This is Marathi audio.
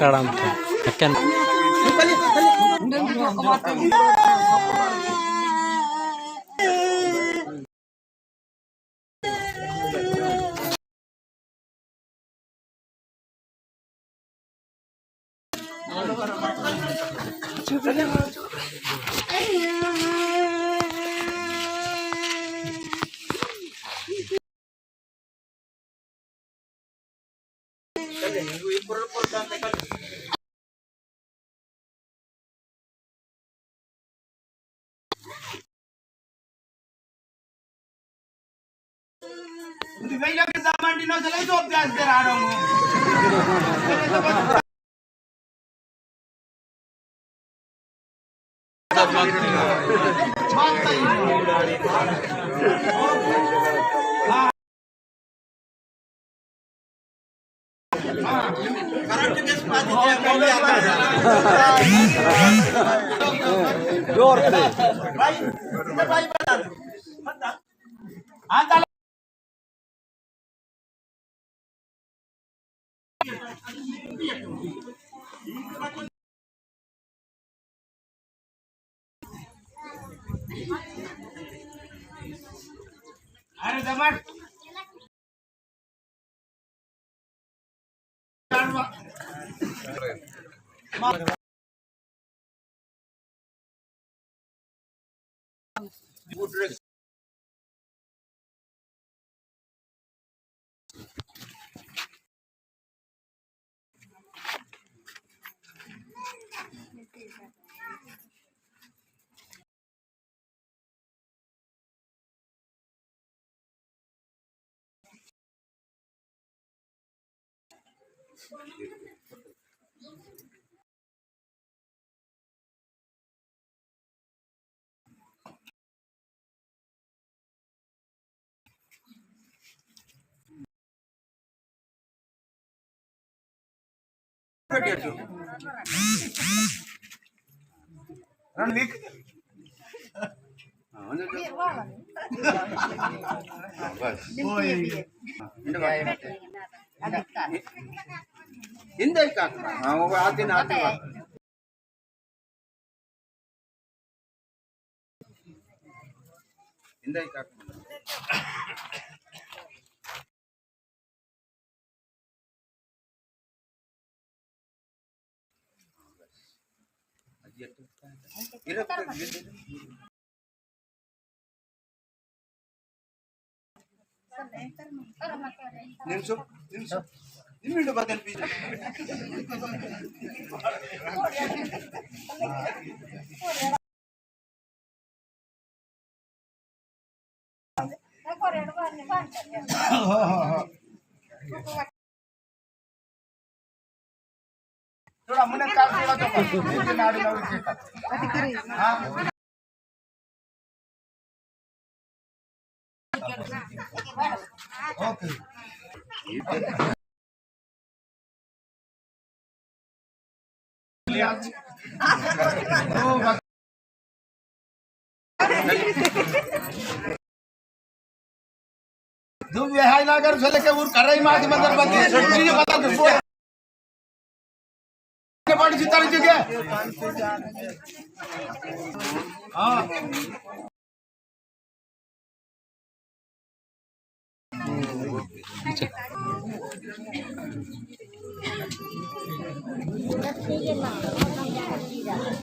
karam akan Baila que zaman di no se le hizo gas de raro. जोर से भाई भाई बता हाँ अरे जमान रणवीर ಹಿಂದೆ ಆದಿನ ಹಿಂದೆ ನಿಲ್ಸು ನಿಲ್ಸು ನಿಮ್ಮಿಂದ ಬದಲ್ ಬೀಜ थोड़ा मुने काल थोड़ा तो नीचे नाड़ी लौड़ी से हां ओके तुम हाय ना कर चले के उर कर रही मां मंदिर बंदी मुझे बता दो के बड़ी जितारी जगह हां